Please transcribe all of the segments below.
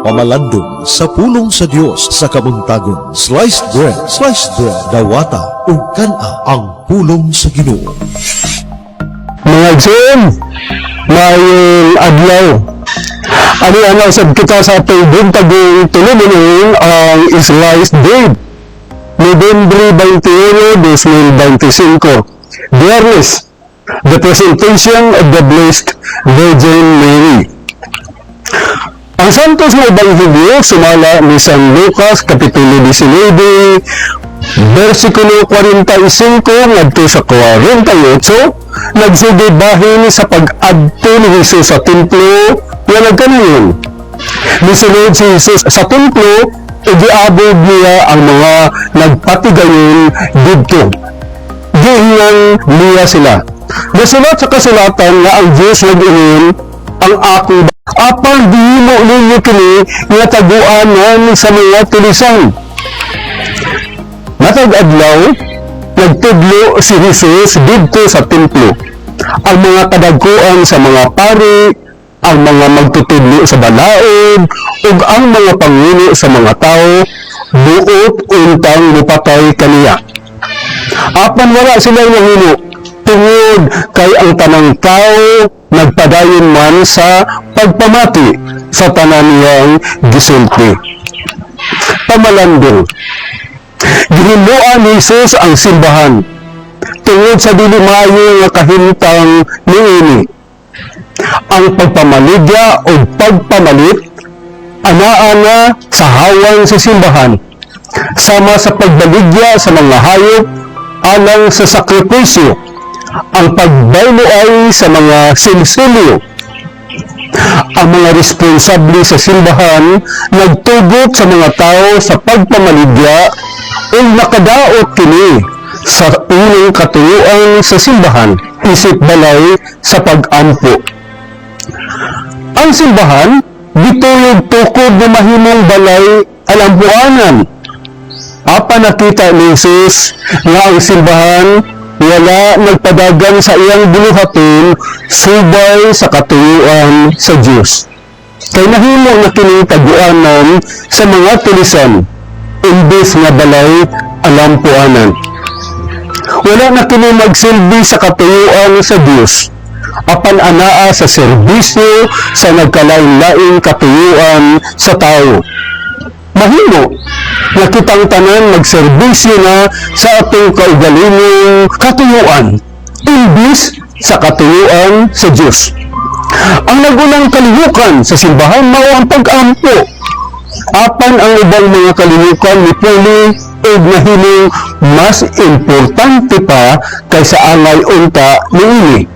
pamalandong sa pulong sa Dios sa kamuntagon. Sliced bread, dawata ug kana ang pulong sa Ginoo. Mga Jim, mayong adlaw. Ano ang nasab kita sa tubig tagong tulubunin ang Sliced Bread. Nobyembre 21, 2025. Viernes, the presentation of the Blessed Virgin Mary. Ang santos na Ebanghelyo sumala ni San Lucas, Kapitulo 19, versikulo 45 ngadto sa 48, nagsugibahin sa pag-adto ni Jesus sa templo nga nagkanayon. Nisulod si Jesus sa templo, igiabog niya ang mga nagpatigayon didto. Gihingan niya sila. Nasulat sa kasulatan nga ang Diyos nag-ingon ang akong apang di mo ninyo kini nga taguanan sa mga tulisan. Matag-adlaw, nagtudlo si Jesus didto sa templo. Ang mga kadagkuan sa mga pari, ang mga magtutudlo sa balaod, ug ang mga pangulo sa mga tao, buot untang mupatay kaniya. Apan wala silang nangulo, tungod kay ang tanang tao nagpadayon man sa pagpamati sa tanan niyang gisulti. Pamalandong, ginimuan ni Jesus ang simbahan tungod sa dili maayo nga kahimtang niini. Ang pagpamaligya o pagpamalit ana-ana sa hawang sa simbahan, sama sa pagbaligya sa mga hayop alang sa sakripisyo, ang pagbayloay sa mga silsilyo. Ang mga responsable sa simbahan nagtugot sa mga tao sa pagpamaligya o nakadaot kini sa unang katuyuan sa simbahan, isip balay sa pag-ampo. Ang simbahan gituyog tukod na mahimong balay alampuanan. Apa nakita ni Jesus nga ang simbahan wala nagpadagan sa iyang buluhaton subay sa katuyuan sa Dios. Kay nahimo na kining taguanan sa mga tulisan imbes nga balay alampuanan. Wala na kini magsilbi sa katuyuan sa Dios, apan anaa sa serbisyo sa nagkalain-laing katuyuan sa tao. Mahimo na kitang tanan magserbisyo na sa atong kaugalingong katuyuan imbis sa katuyuan sa Dios. Ang nagunang kalihukan sa simbahan mao ang pag-ampo, apan ang ubang mga kalihukan mipuli ug nahimong mas importante pa kaysa angay unta niini.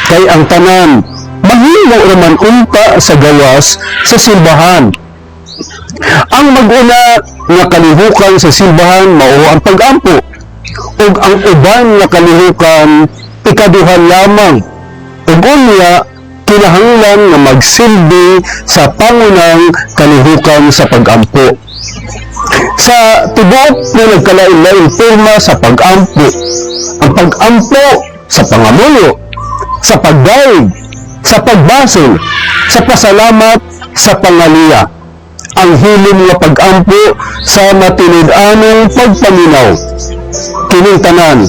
Kay ang tanan mahimo raman unta sa gawas sa simbahan. Ang mag-una nga kalihukan sa simbahan mao ang pag-ampo, ug ang uban nga kalihukan ikaduha lamang, ug unya kinahanglan nga magsilbi sa pangunang kalihukan sa pag-ampo. Sa tibuok na nagkalain-lain forma sa pag-ampo, ang pag-ampo sa pangamuyo, sa pagdaig, sa pagbasol, sa pasalamat, sa pangaliya, ang hilim nga pag-ampo sa matinid-anong pagpaminaw. Kining tanan,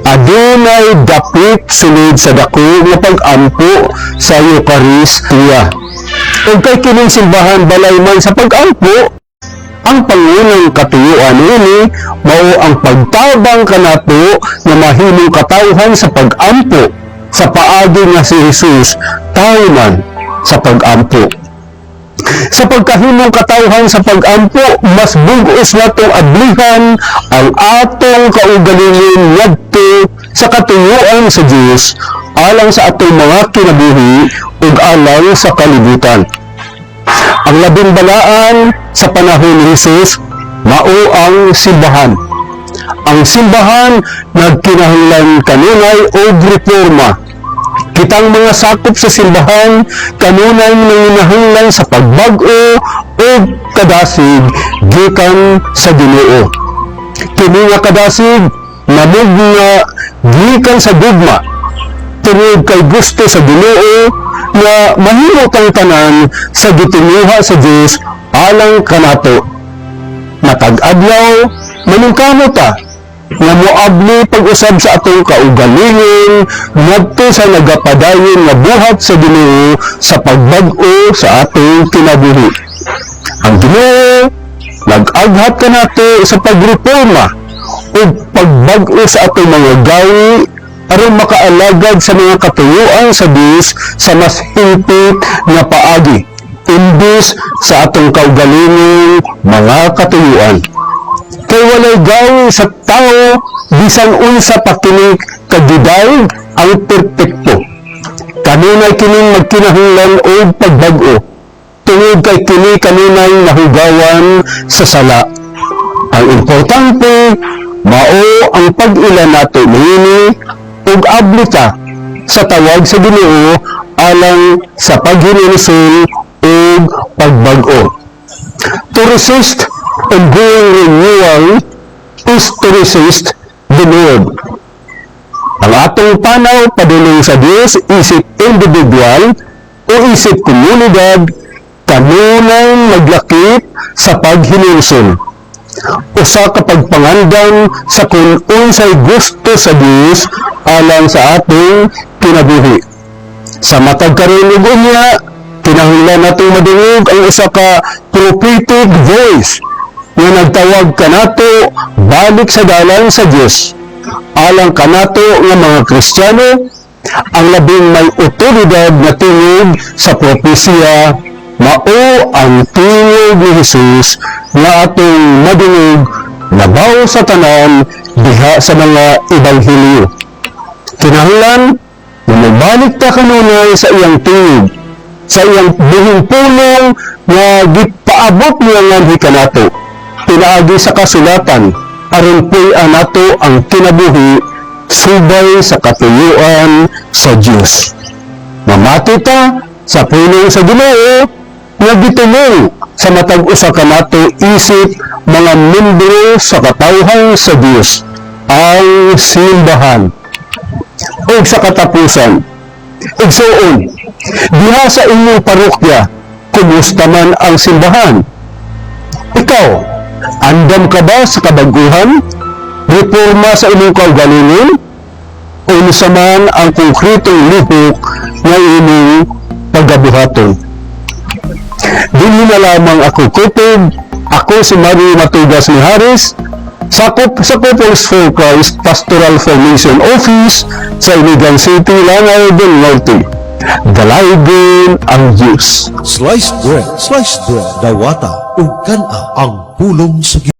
adunay dapit sulod sa dako nga pag-ampo sa Eucharistia. Ug kay kining simbahan balay man sa pag-ampo, ang pangunang katuyuan ini mao ang pagtabang kanato nga mahimong katawhan sa pag-ampo sa paagi nga si Jesus tawo man sa pag-ampo. Sa pagkahimong katawhan sa pag-ampo, mas bugos natong adlihan ang atong kaugalingon ngadto sa katuyuan sa Dios alang sa atong mga kinabuhi ug alang sa kalibutan. Ang labing balaan sa panahon ni Jesus mao ang simbahan. Ang simbahan nagkinahanglan kanunay og reforma. Kitang mga sakop sa simbahan kanunay nanginahanglan sa pagbag-o o kadasig gikan sa Ginoo. Kini nga kadasig namug nga gikan sa gugma tungod kay gusto sa Ginoo nga mahimo kang tanan sa gitinguha sa Dios alang kanato. Matag-adlaw, manungkano ta, nga moabli pag-usab sa atong kaugalingon ngadto sa nagapadayon nga buhat sa Ginoo sa pagbag-o sa atong kinabuhi. Ang Ginoo nag-aghat kanato sa pagreforma o pagbag-o sa atong mga gawi aron makaalagad sa mga katuyuan sa Dios sa mas hingpit nga paagi imbis sa atong kaugalingon mga katuyuan. Kay walay gawi sa tao bisan unsa pa kini kagiday ang perpekto. Kanunay kining magkinahanglan og pagbag-o tungod kay kini kanunay nahugawan sa sala. Ang importante mao ang pag-ila nato niini ug abli ta sa tawag sa Ginoo alang sa paghinilisul ug pagbag-o. To resist ongoing renewal is to resist the Lord. Ang atong panaw padulong sa Dios isip individual o isip komunidad kanunay maglakip sa paghinilisul. Usa ka pagpangandam sa kung unsay gusto sa Dios alang sa atong kinabuhi. Sa matag karon ug unya, kinahanglan natong madungog ang usa ka prophetic voice nga nagtawag kanato balik sa dalan sa Dios. Alang kanato nga mga Kristiyano, ang labing may otoridad na tingog sa propesya mao ang tingog ni Jesus nga atong madungog labaw sa tanan diha sa mga ebanghelyo. Kinahanglan na magbalik ta kanunay sa iyang tingog, sa iyang buhing pulong nga gipaabot niya nganhi kanato pinaagi sa kasulatan aron puy-an nato ang kinabuhi subay sa katuyuan sa Dios. Mamati ta sa pulong sa Ginoo nga gitulong sa matag usa kanato isip mga membro sa katawhan sa Dios, ang simbahan. Ug sa katapusan, igsuon, diha sa inyong parokya, kumusta man ang simbahan? Ikaw, andam ka ba sa kabaguhan? Reforma sa inyong kaugalingon? O man ang konkretong lihok nga inyong paggabuhaton? Dili na lamang ako kutob, ako si Mario Matugas Mijares, sakop sa Couples for Christ Pastoral Formation Office sa Iligan City, Lanao del Norte. Dalaygon ang Diyos. Sliced bread, dawata ug kana ang pulong sa Ginoo.